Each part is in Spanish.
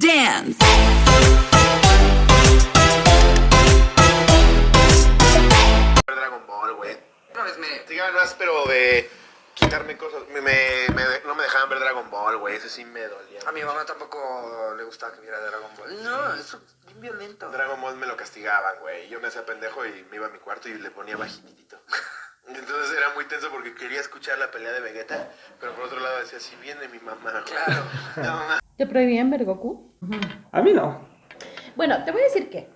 Dance. Dragon Ball, güey. Una vez me llegaban más, pero de quitarme cosas. No me dejaban ver Dragon Ball, güey. Eso sí me dolía. A mi mamá tampoco le gustaba que viera Dragon Ball. No, eso es bien violento. Dragon Ball me lo castigaban, güey. Yo me hacía pendejo y me iba a mi cuarto y le ponía bajitito. Entonces era muy tenso porque quería escuchar la pelea de Vegeta, pero por otro lado decía, si viene mi mamá, güey. Claro. No, mamá. ¿Te prohibían ver Goku? A mí no. Bueno, te voy a decir que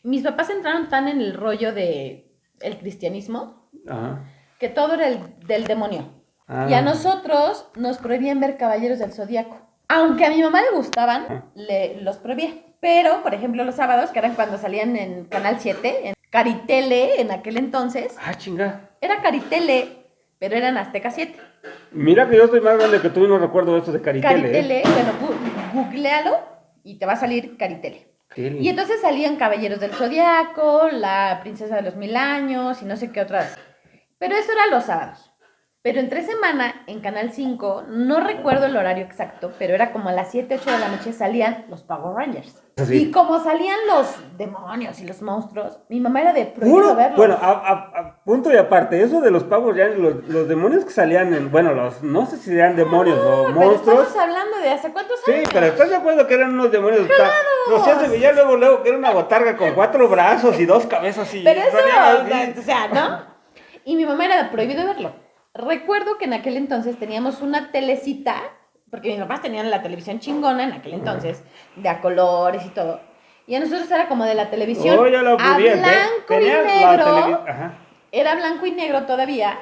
mis papás entraron tan en el rollo de el cristianismo Ajá. que todo era del demonio. Ah. Y a nosotros nos prohibían ver Caballeros del Zodíaco. Aunque a mi mamá le gustaban, los prohibía. Pero, por ejemplo, los sábados, que eran cuando salían en Canal 7, en Caritele en aquel entonces, Ah, chinga. era Caritele, pero eran Azteca 7. Mira que yo estoy más grande que tú y no recuerdo esto de Caritele. Caritele, bueno, googlealo y te va a salir Caritele. Tele. Y entonces salían Caballeros del Zodiaco, la Princesa de los 1000 años y no sé qué otras. Pero eso era los sábados. Pero entre semana, en Canal 5, no recuerdo el horario exacto, pero era como a las 7, 8 de la noche salían los Power Rangers. Sí. Y como salían los demonios y los monstruos, mi mamá era de prohibido Puro, verlos. bueno, a punto y aparte, eso de los Power Rangers, los demonios que salían en, bueno, no sé si eran demonios o Pero monstruos. estamos hablando de hace cuántos Sí, años. pero ¿estás de acuerdo que eran unos demonios? ¡Claro! O sea, se veía luego que era una botarga con 4 brazos y 2 cabezas y... Pero eso, salía así. o sea, ¿no? Y mi mamá era de prohibido verlo. Recuerdo que en aquel entonces teníamos una telecita, porque mis papás tenían la televisión chingona en aquel entonces, de a colores y todo. Y a nosotros era como de la televisión Oh, ya lo a vi, blanco y tenías la negro. Ajá. Era blanco y negro todavía.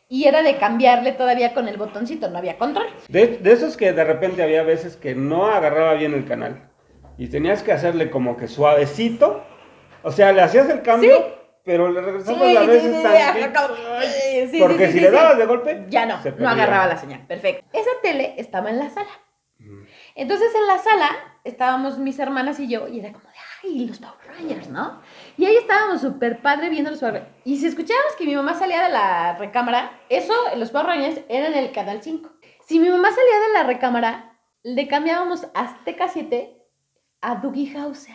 Y era de cambiarle todavía con el botoncito, no había control. De esos que de repente había veces que no agarraba bien el canal. Y tenías que hacerle como que suavecito. O sea, le hacías el cambio, Sí. pero le regresabas a veces Sí, porque sí, si sí, le sí. dabas de golpe, Ya no, se no perdía. agarraba la señal. Perfecto. Esa tele estaba en la sala. Entonces en la sala estábamos mis hermanas y yo, y era como de, ay, los Power Rangers, ¿no? Y ahí estábamos súper padre viendo los Power Rangers. Y si escuchábamos que mi mamá salía de la recámara, eso, los Power Rangers, eran en el Canal 5. Si mi mamá salía de la recámara, le cambiábamos Azteca 7 a Dougie Hauser.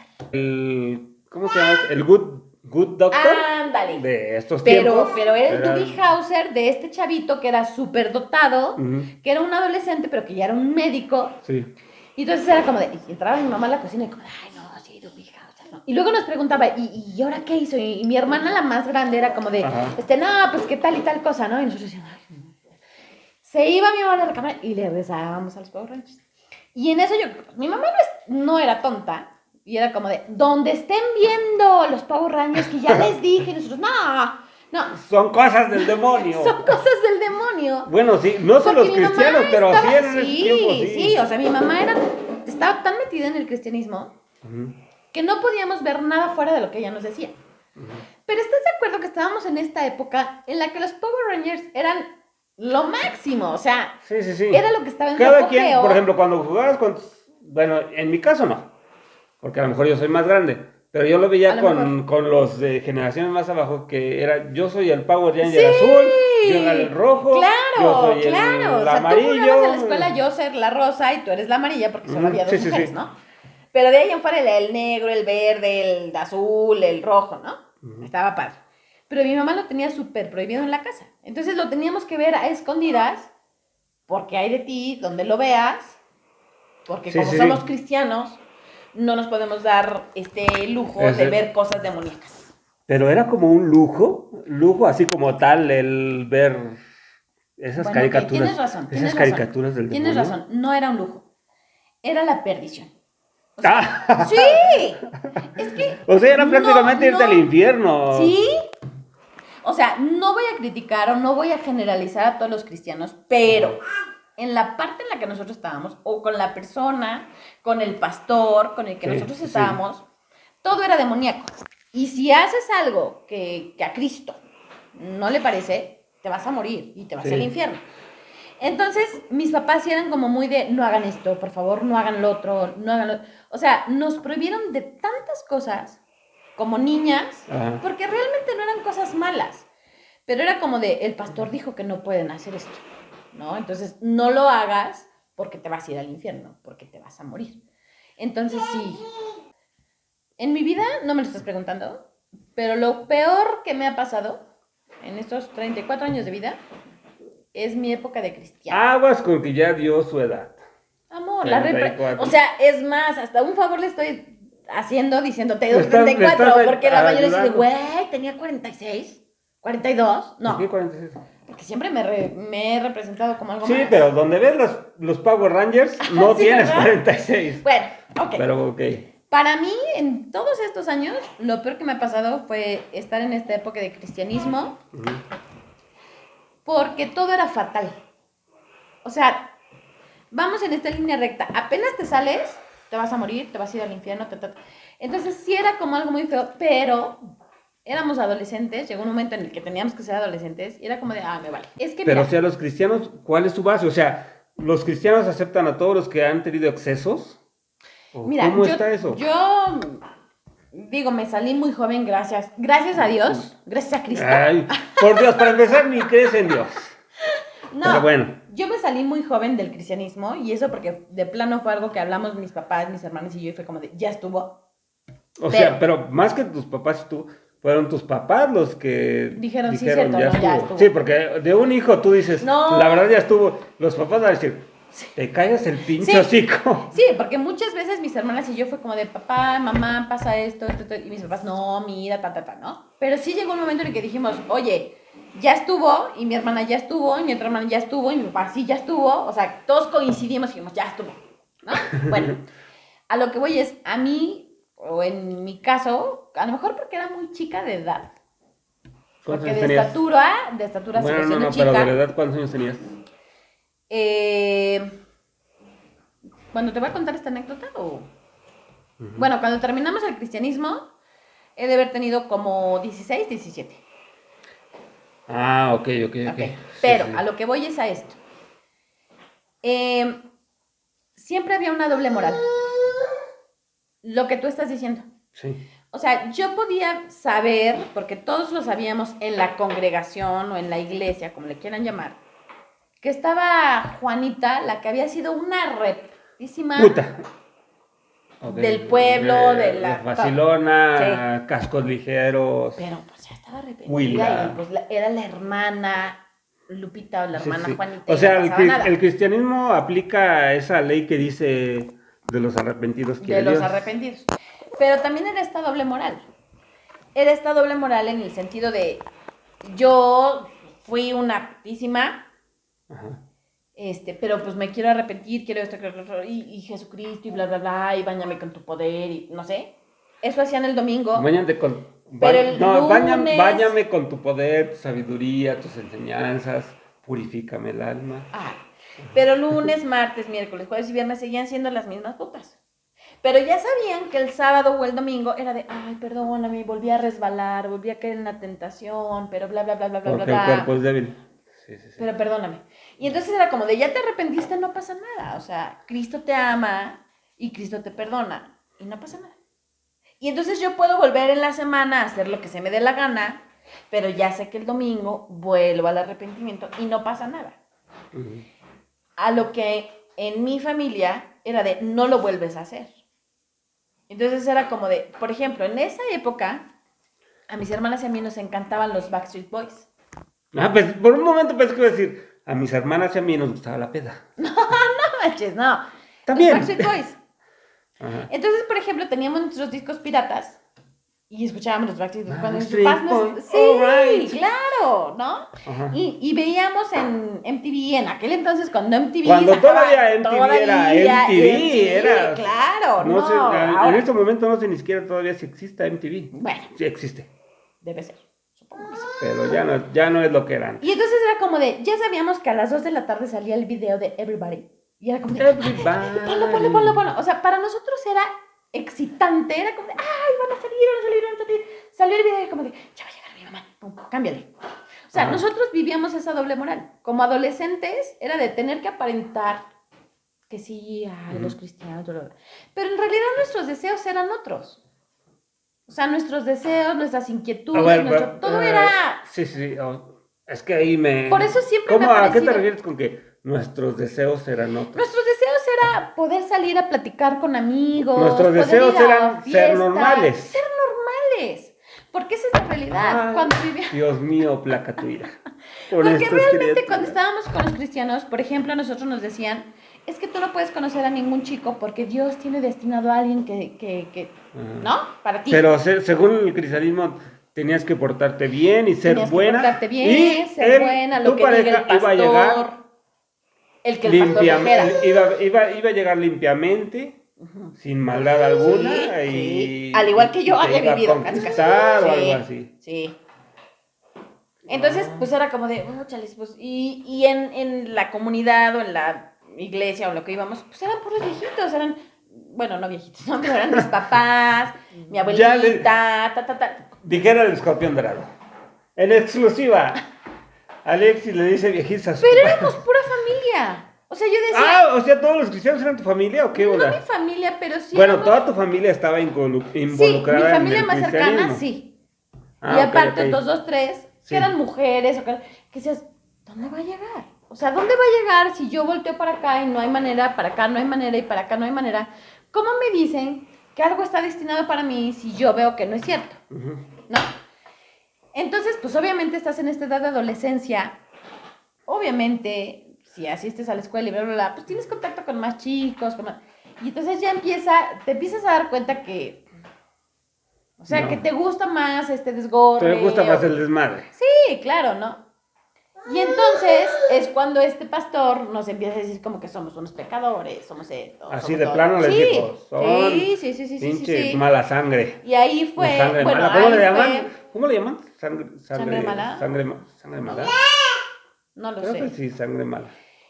¿Cómo se llama? El Good Doctor Ándale. de estos tiempos. Pero era el Dougie Hauser de este chavito que era súper dotado, Ujú. que era un adolescente, pero que ya era un médico. Sí. Y entonces era como de, y entraba mi mamá a la cocina y como, ay, no, sí, Dougie Hauser, ¿no? Y luego nos preguntaba, ¿y ahora qué hizo? Y mi hermana, la más grande, era como de, Ajá. no, pues qué tal y tal cosa, ¿no? Y nosotros decíamos, ay, no. Se iba mi mamá a la recámara y le rezábamos a los Power Rangers. Y en eso yo, pues, mi mamá no era tonta. Y era como de, donde estén viendo los Power Rangers, que ya les dije, y nosotros, no, Son cosas del demonio. son cosas del demonio. Bueno, sí, no son los Porque mi mamá cristianos, pero sí estaba- en ese tiempo, sí. Sí, o sea, mi mamá estaba tan metida en el cristianismo Ujú. que no podíamos ver nada fuera de lo que ella nos decía. Pero ¿estás de acuerdo que estábamos en esta época en la que los Power Rangers eran lo máximo? O sea, Sí, sí, sí. era lo que estaba en su Cada quien, apogeo. por ejemplo, cuando jugabas con... Bueno, en mi caso no, porque a lo mejor yo soy más grande, pero yo lo A veía lo con los de generaciones más abajo, que era, yo soy el Power Ranger Sí. azul, yo era el rojo, yo Claro, soy claro. el O sea, amarillo. tú jugabas en la escuela, yo ser la rosa y tú eres la amarilla, porque solo Ujú, había dos sí, sí, mujeres, sí. ¿no? Pero de ahí en fuera el negro, el verde, el azul, el rojo, ¿no? Estaba padre. Pero mi mamá lo tenía súper prohibido en la casa. Entonces lo teníamos que ver a escondidas, porque hay de ti, donde lo veas, porque Sí, como sí, somos sí. cristianos, no nos podemos dar este lujo Ese- de ver cosas demoníacas. Pero era como un lujo así como tal, el ver esas Bueno, ok, caricaturas. tienes razón, tienes esas razón. caricaturas del Tienes demonio. razón, no era un lujo, era la perdición. Ah, Sí, es que... o sea, era prácticamente irte no. al infierno. Sí, o sea, no voy a criticar o no voy a generalizar a todos los cristianos, pero en la parte en la que nosotros estábamos, o con la persona, con el pastor, con el que Sí, nosotros sí. estábamos, todo era demoníaco. Y si haces algo que a Cristo no le parece, te vas a morir y te vas Sí. al infierno. Entonces, mis papás sí eran como muy de, no hagan esto, por favor, no hagan lo otro, no hagan lo... O sea, nos prohibieron de tantas cosas como niñas, Ajá. porque realmente no eran cosas malas. Pero era como de, el pastor dijo que no pueden hacer esto, ¿no? Entonces, no lo hagas porque te vas a ir al infierno, porque te vas a morir. Entonces sí, en mi vida, no me lo estás preguntando, pero lo peor que me ha pasado en estos 34 años de vida es mi época de cristiano. Aguas con que ya dio su edad. Amor, 34. o sea, es más, hasta un favor le estoy haciendo diciendo, te doy Le estás 34, porque la mayoría dice, ayudando. güey, tenía 46, 42, no, ¿Por qué 46? porque siempre me he representado como algo Sí, más. pero donde ves los Power Rangers, no Sí, tienes ¿verdad? 46. Bueno, ok. Pero ok. Para mí, en todos estos años, lo peor que me ha pasado fue estar en esta época de cristianismo, Ujú. porque todo era fatal. O sea, vamos en esta línea recta. Apenas te sales, te vas a morir, te vas a ir al infierno. Entonces sí era como algo muy feo, pero éramos adolescentes. Llegó un momento en el que teníamos que ser adolescentes y era como de, me vale. Es que Pero, mira, o sea, los cristianos, ¿cuál es su base? O sea, ¿los cristianos aceptan a todos los que han tenido excesos? ¿O mira, ¿Cómo yo, está eso? yo digo, me salí muy joven, gracias a Dios, gracias a Cristo. Ay, por Dios, para empezar, ni crees en Dios. No, Pero bueno. yo me salí muy joven del cristianismo y eso porque de plano fue algo que hablamos mis papás, mis hermanos y yo y fue como de, ya estuvo. Sea, pero más que tus papás y tú, fueron tus papás los que Dijeron, sí, cierto, ya, no, ya estuvo. estuvo. Sí, porque de un hijo tú dices, No. la verdad ya estuvo. Los papás van a decir, te callas el pinche Sí. hocico. Sí, porque muchas veces mis hermanas y yo fue como de, papá, mamá, pasa esto, y mis papás, no, mira, ¿no? Pero sí llegó un momento en el que dijimos, oye, ya estuvo, y mi hermana ya estuvo, y mi otra hermana ya estuvo, y mi papá sí ya estuvo, o sea, todos coincidimos y dijimos, ya estuvo, ¿no? Bueno, a lo que voy es, a mí, o en mi caso, a lo mejor porque era muy chica de edad, ¿Cuántos porque años de tenías? estatura Bueno, sigo no, siendo no, chica. pero de verdad, ¿cuántos años tenías? Cuando te voy a contar esta anécdota, o... Bueno, cuando terminamos el cristianismo, he de haber tenido como 16, 17. Ah, ok. Pero Sí. a lo que voy es a esto. Siempre había una doble moral. Lo que tú estás diciendo. Sí. O sea, yo podía saber, porque todos lo sabíamos en la congregación o en la iglesia, como le quieran llamar, que estaba Juanita, la que había sido una retísima Puta. Ok. del pueblo, de la... Vacilona, cascos ligeros. Pero pues ya estaba arrepentida Huila. y pues era la hermana Lupita o la Sí, hermana sí. Juanita. O y sea, no pasaba nada. el cristianismo aplica esa ley que dice de los arrepentidos quiere De los Dios. arrepentidos. Pero también era esta doble moral. Era esta doble moral en el sentido de yo fui una putísima, Ajá. pero pues me quiero arrepentir, quiero esto, quiero lo otro, y Jesucristo, y bla, bla, bla, y báñame con tu poder, y no sé. Eso hacían el domingo. Báñate con... Pero el lunes- Báñame con tu poder, tu sabiduría, tus enseñanzas, purifícame el alma. Pero lunes, martes, miércoles, jueves y viernes seguían siendo las mismas putas. Pero ya sabían que el sábado o el domingo era de, ay, perdóname, volví a resbalar, volví a caer en la tentación, pero bla, bla, bla, bla, bla, Porque bla. el cuerpo es débil. Sí. Pero perdóname. Y entonces era como de, ya te arrepentiste, no pasa nada. O sea, Cristo te ama y Cristo te perdona y no pasa nada. Y entonces yo puedo volver en la semana a hacer lo que se me dé la gana, pero ya sé que el domingo vuelvo al arrepentimiento y no pasa nada. Ujú. A lo que en mi familia era de, no lo vuelves a hacer. Entonces era como de, por ejemplo, en esa época, a mis hermanas y a mí nos encantaban los Backstreet Boys. Pues por un momento pensé que iba a decir, a mis hermanas y a mí nos gustaba la peda. No manches, no. También. Los Backstreet Boys. Ajá. Entonces, por ejemplo, teníamos nuestros discos piratas y escuchábamos los Backstreet Boys cuando mis Backstreet papás nos... Boys, Sí, alright. claro, ¿no? Ajá. Y veíamos en MTV, en aquel entonces cuando MTV Cuando sacaba- todavía MTV era MTV, era... claro, No sé, en ahora- este momento no sé ni siquiera todavía si exista MTV. Bueno, Sí existe, debe ser, supongo que sí. pero ya no es lo que eran. Y entonces era como de, ya sabíamos que a las 2 de la tarde salía el video de Everybody. Y era como de, Everybody. ponlo. O sea, para nosotros era excitante, era como de, ay, van a salir. Salió el video y como de, ya va a llegar mi mamá, pum, cámbiale. O sea, Ajá. nosotros vivíamos esa doble moral. Como adolescentes era de tener que aparentar que sí, ay, los cristianos, bla, bla, bla. Pero en realidad nuestros deseos eran otros. O sea, nuestros deseos, nuestras inquietudes, todo era... Sí. Es que ahí me... Por eso siempre ¿Cómo, me ha ¿A qué te parecido- refieres con que nuestros deseos eran otros. Nuestros deseos era poder salir a platicar con amigos. Nuestros poder deseos ir a eran ser fiestas, normales. Ser normales. Porque esa es la realidad. Cuando vivía... Dios mío, placa tu ira. Por Porque estas realmente criaturas. cuando estábamos con los cristianos, por ejemplo, a nosotros nos decían, es que tú no puedes conocer a ningún chico porque Dios tiene destinado a alguien que ¿no? Para ti. Pero según el cristianismo tenías que portarte bien y ser Tenías que buena. portarte bien, y ser buena, lo tu que diga el pareja pastor. iba a llegar El que el pastor dijera. iba a llegar limpiamente, sin maldad alguna. Sí. Y, Al igual que yo y te había iba a vivido, casi, casi. conquistar o Sí, algo así. Sí. Entonces, pues era como de, chales, pues, y en la comunidad o en la iglesia o en lo que íbamos, pues eran puros viejitos, eran, bueno, no viejitos, no, pero eran mis papás, mi abuelita, Dijera el escorpión dorado. En exclusiva. Alexis le dice viejitas. Pero éramos pura familia. O sea, yo decía, O sea, ¿todos los cristianos eran tu familia o qué? no Hola? mi familia, pero sí Bueno, éramos- toda tu familia estaba sí, involucrada mi familia en el más cercana, cristianismo. sí. Ah, Y aparte, ok. otros 2, 3, Sí. que eran mujeres, o que decías, ¿dónde va a llegar? O sea, ¿dónde va a llegar si yo volteo para acá y no hay manera, para acá no hay manera y para acá no hay manera? ¿Cómo me dicen que algo está destinado para mí si yo veo que no es cierto? Ujú. ¿No? Entonces, pues obviamente estás en esta edad de adolescencia, obviamente, si asistes a la escuela y bla, bla, bla, pues tienes contacto con más chicos, y entonces ya te empiezas a dar cuenta que, o sea, No. que te gusta más este desgorre. Te gusta más el desmadre. Sí, claro, ¿no? Y entonces es cuando este pastor nos empieza a decir como que somos unos pecadores, somos esto. Así somos de todo. plano les Sí, digo, son sí, pinche mala sangre. Y ahí fue, Sangre bueno, mala. ¿Cómo ahí le llaman? fue, ¿Cómo le llaman? ¿Sangre mala? Sangre mala. no lo Creo sé. que sí, sangre mala.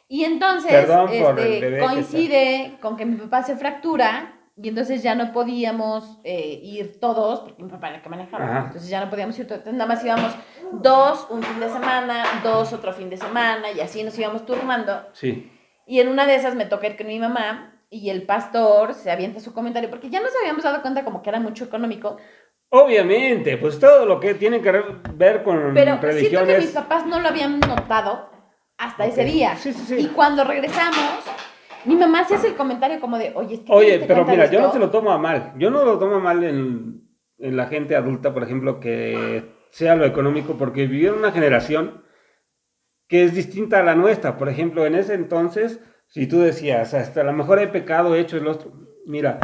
Y entonces Perdón por el bebé que coincide con que mi papá se fractura y entonces ya no podíamos ir todos, porque mi papá era el que manejaba. Ajá. Entonces ya no podíamos ir todos. Entonces nada más íbamos 2 un fin de semana, 2 otro fin de semana y así nos íbamos turnando. Sí. Y en una de esas me toca ir con mi mamá y el pastor se avienta su comentario porque ya nos habíamos dado cuenta como que era mucho económico. Obviamente, pues todo lo que tiene que ver con Pero siento que religiones. mis papás no lo habían notado hasta Ok. ese día. Sí, sí, sí. Y cuando regresamos, mi mamá se hace el comentario como de, oye, es que Oye, ¿te diste pero cuenta mira, de yo no esto? se lo tomo a mal. Yo no lo tomo a mal en la gente adulta, por ejemplo, que sea lo económico, porque vivieron una generación que es distinta a la nuestra. Por ejemplo, en ese entonces, si tú decías, hasta a lo mejor he pecado, he hecho el otro. Mira,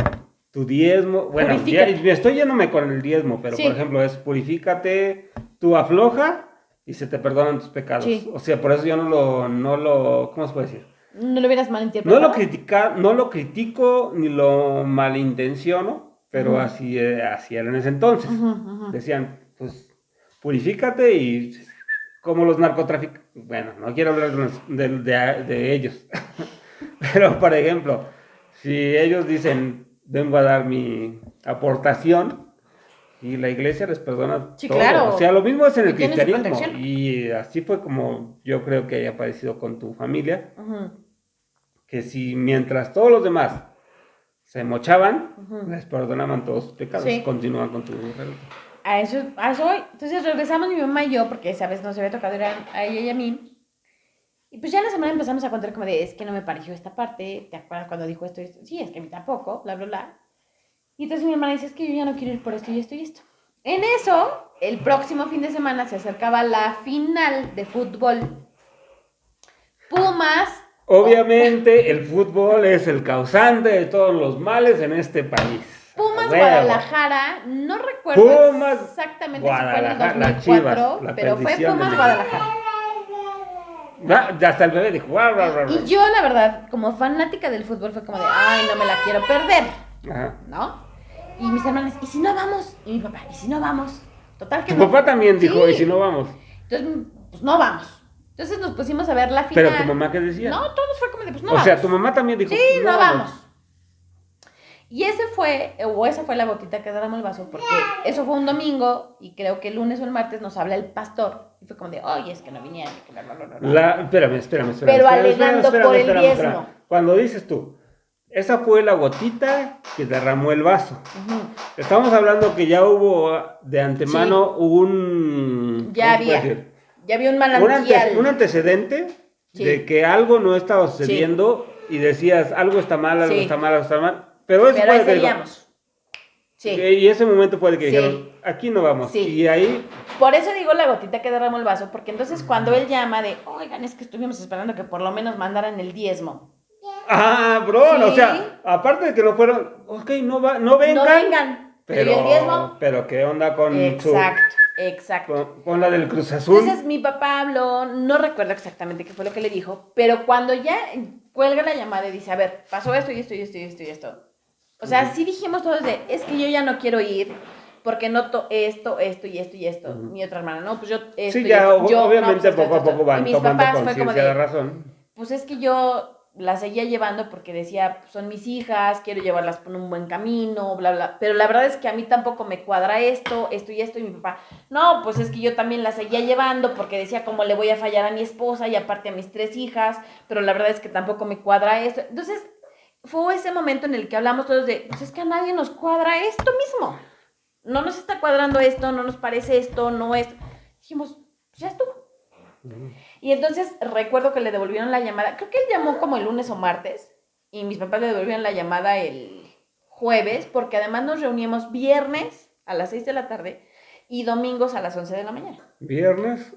tu diezmo, bueno, ya, Purifícate. me estoy yéndome con el diezmo, pero Sí. por ejemplo es purifícate, tú afloja y se te perdonan tus pecados. Sí. O sea, por eso yo no lo, ¿cómo se puede decir? No lo hubieras malinterpretado. No lo critico ni lo malintenciono, pero Ujú. así era en ese entonces. Ujú, ujú. Decían, pues, purifícate y como los narcotraficantes. Bueno, no quiero hablar de ellos. Pero, por ejemplo, si ellos dicen, vengo a dar mi aportación, y la iglesia les perdona Sí, todo. claro. O sea, lo mismo es en el Y tiene su cristianismo. protección. Y así fue como yo creo que haya aparecido con tu familia. Ujú, Que si mientras todos los demás se mochaban, Ujú. les perdonaban todos sus pecados. Sí. Continúan con tu religión. A eso voy. Entonces regresamos mi mamá y yo, porque esa vez nos había tocado ir a ella y a mí. Y pues ya en la semana empezamos a contar como de, es que no me pareció esta parte, ¿te acuerdas cuando dijo esto y esto? Sí, es que a mí tampoco, bla, bla, bla. Y entonces mi hermana dice, es que yo ya no quiero ir por esto y esto y esto. En eso, el próximo fin de semana se acercaba la final de fútbol. Pumas. Obviamente, el fútbol es el causante de todos los males en este país. Pumas A huevo. Guadalajara, no recuerdo Pumas exactamente si fue en el Guadalajara, las 2004, Chivas, la pero fue perdición Pumas de Guadalajara. Ya hasta el bebé dijo, "Guau, guau, guau, guau". Y yo, la verdad, como fanática del fútbol, fue como de, ay, no me la quiero perder, Ajá. ¿no? Y mis hermanas, ¿y si no vamos? Y mi papá, ¿y si no vamos? Total que Tu no. papá también dijo, Sí. ¿y si no vamos? Entonces, pues no vamos. Entonces nos pusimos a ver la final. Pero tu mamá, ¿qué decía? No, todos fue como de, pues no o vamos. sea, tu mamá también dijo, Sí, no vamos. Y esa fue la gotita que derramó el vaso, porque eso fue un domingo y creo que el lunes o el martes nos habla el pastor y fue como de, oye, es que no vinieron. que bla, bla, bla, bla, bla". Espérame. Pero alegando por el diezmo. Cuando dices tú, esa fue la gotita que derramó el vaso. Ujú. Estamos hablando que ya hubo de antemano un... Ya ¿cómo se puede había. decir? Ya había un Un manantial. antecedente Sí. de que algo no estaba sucediendo y decías, algo está mal, algo Sí. está mal, algo está mal. Pero eso Pero ahí puede que seguíamos. Sí. y ese momento puede que Sí. dijeron, aquí no vamos. Sí. Y ahí, Por eso digo la gotita que derramó el vaso, porque entonces cuando él llama de, oigan, es que estuvimos esperando que por lo menos mandaran el diezmo. bro, Sí. o sea, aparte de que no fueron, ok, no vengan. No vengan. Pero, ¿Y el diezmo? pero ¿qué onda con Exacto. con la del Cruz Azul? Entonces mi papá habló, no recuerdo exactamente qué fue lo que le dijo, pero cuando ya cuelga la llamada y dice, a ver, pasó esto y esto y esto y esto y esto. O sea, sí dijimos todos de, es que yo ya no quiero ir porque noto esto y esto y esto. Mi otra hermana, no, pues yo esto Sí, y ya, esto. Yo, no, obviamente pues esto, poco a esto. poco Y van mis tomando papás fue como conciencia de de, razón. pues es que yo la seguía llevando porque decía, pues son mis hijas, quiero llevarlas por un buen camino, bla, bla. Pero la verdad es que a mí tampoco me cuadra esto y esto. Y mi papá, no, pues es que yo también la seguía llevando porque decía, ¿cómo le voy a fallar a mi esposa y aparte a mis 3 hijas? Pero la verdad es que tampoco me cuadra esto. Entonces, fue ese momento en el que hablamos todos de, pues es que a nadie nos cuadra esto mismo. No nos está cuadrando esto, no nos parece esto, no esto. Dijimos, pues ya estuvo. Y entonces recuerdo que le devolvieron la llamada, creo que él llamó como el lunes o martes, y mis papás le devolvieron la llamada el jueves, porque además nos reuníamos viernes a las 6 de la tarde y domingos a las 11 de la mañana. Viernes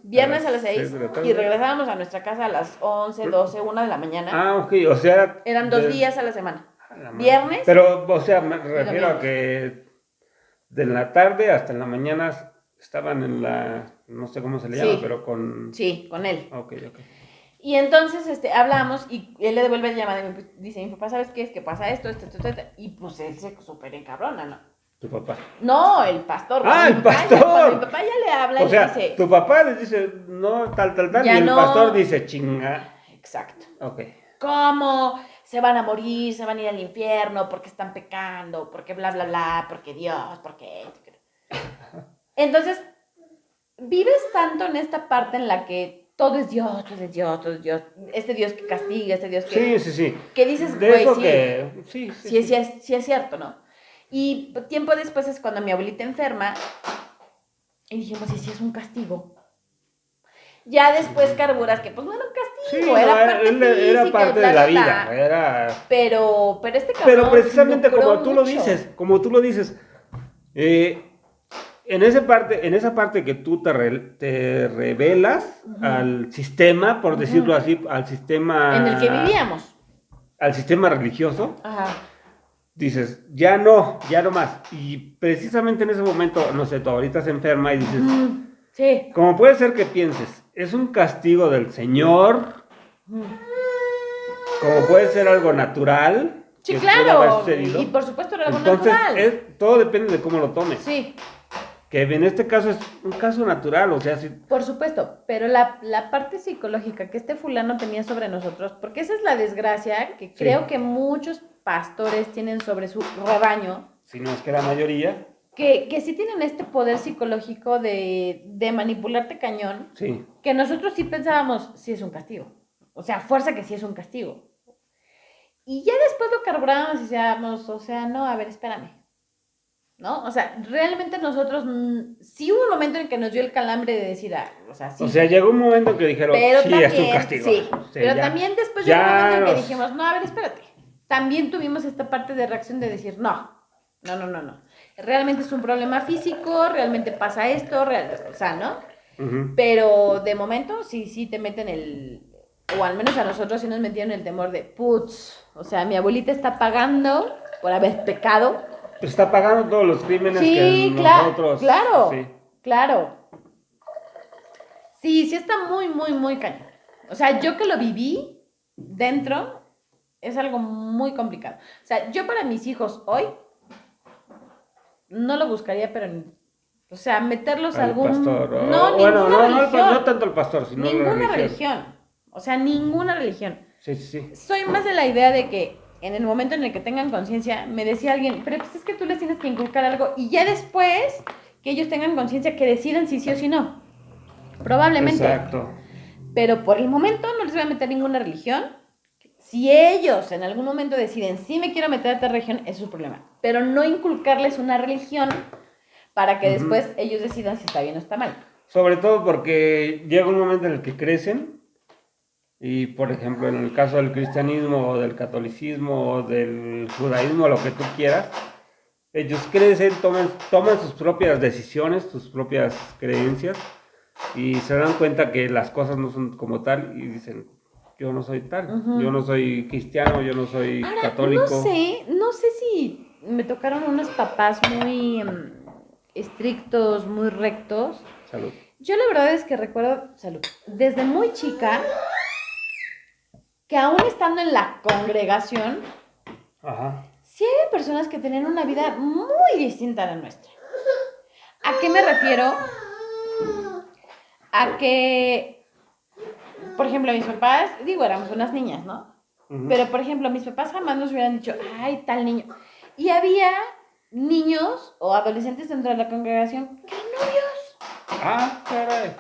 A las 6 de la tarde. y regresábamos a nuestra casa a las 11, 12, 1 de la mañana. Ah, ok, o sea... Eran 2 días a la semana. madre. Viernes. Pero, o sea, me refiero a domingo. que de la tarde hasta en la mañana estaban en la... No sé cómo se le llama, Sí. pero con... Sí, con él. Ok. Y entonces hablamos y él le devuelve la llamada y me dice, mi papá, ¿sabes qué es? Que pasa esto. Y pues él se súper encabrona, ¿no? Tu papá. No, el pastor. ¡Ah, el pastor! Cuando mi papá ya le habla O y sea, le dice, tu papá les dice, no, tal, Ya y el no. pastor dice, chinga. exacto. Ok. ¿Cómo? Se van a morir, se van a ir al infierno porque están pecando, porque bla, bla, bla, porque Dios, porque... Entonces, vives tanto en esta parte en la que todo es Dios, todo es Dios, todo es Dios. Este Dios que castiga, este Dios que... Sí. Que dices, De güey, eso sí. que... Sí es cierto, ¿no? Y tiempo después es cuando mi abuelita enferma y dijimos, ¿y si es un castigo? Ya después carburas que pues no era un castigo, Sí, era no, parte era física, parte bla, de la bla, vida, bla. era... Pero este cabrón Pero precisamente lucró como tú lo mucho. dices, en esa parte que tú te revelas al sistema, por decirlo así, al sistema... En el que vivíamos. Al sistema religioso, Ajá. dices, ya no más. Y precisamente en ese momento, no sé, tú ahorita estás enferma y dices, Sí. como puede ser que pienses, es un castigo del Señor, como puede ser algo natural. Sí, que pudo haber claro. sucedido. Y por supuesto era algo Entonces, natural. todo depende de cómo lo tomes. Sí, Que en este caso es un caso natural, o sea, si... por supuesto. Pero la parte psicológica que este fulano tenía sobre nosotros, porque esa es la desgracia que creo que muchos pastores tienen sobre su rebaño, Si no es que la mayoría, que sí tienen este poder psicológico de manipularte cañón, sí. que nosotros sí pensábamos, sí es un castigo. O sea, fuerza que sí es un castigo. Y ya después lo carburábamos y decíamos, o sea, no, a ver, espérame. ¿No? O sea, realmente nosotros, sí hubo un momento en que nos dio el calambre de decir, o sea, sí. O sea, llegó un momento en que dijeron, Pero sí, también, es un castigo. sí, pero ya. también después ya llegó un momento en que nos- dijimos, no, a ver, espérate. También tuvimos esta parte de reacción de decir, no. Realmente es un problema físico, realmente pasa esto, o sea, ¿no? Ujú. Pero de momento sí te meten o al menos a nosotros sí nos metieron el temor de, putz, o sea, mi abuelita está pagando por haber pecado. Está pagando todos los crímenes Sí, que nosotros... claro, Sí. claro. Sí está muy, muy, muy cañón. O sea, yo que lo viví dentro, es algo muy complicado. O sea, yo para mis hijos hoy, no lo buscaría, pero o sea, meterlos a Al algún... pastor. No, bueno, ninguna no religión. tanto el pastor, sino la Ninguna religión. religión. O sea, ninguna religión. Sí. Soy más de la idea de que en el momento en el que tengan conciencia, me decía alguien, pero pues es que tú les tienes que inculcar algo y ya después que ellos tengan conciencia que decidan si sí o si no. Probablemente. Exacto. Pero por el momento no les voy a meter ninguna religión. Si ellos en algún momento deciden, sí me quiero meter a esta religión, es su problema. Pero no inculcarles una religión para que después ellos decidan si está bien o está mal. Sobre todo porque llega un momento en el que crecen Y, por ejemplo, en el caso del cristianismo o del catolicismo o del judaísmo, lo que tú quieras, ellos crecen, toman sus propias decisiones, sus propias creencias y se dan cuenta que las cosas no son como tal y dicen, yo no soy tal, yo no soy cristiano, yo no soy Ahora, católico. no sé si me tocaron unos papás muy estrictos, muy rectos. Salud. Yo la verdad es que recuerdo, salud, desde muy chica, que aún estando en la congregación, Ajá. sí había personas que tenían una vida muy distinta a la nuestra. ¿A qué me refiero? A que, por ejemplo, mis papás, digo, éramos unas niñas, ¿no? Pero, por ejemplo, mis papás jamás nos hubieran dicho, ay, tal niño. Y había niños o adolescentes dentro de la congregación que eran novios. Ah, caray.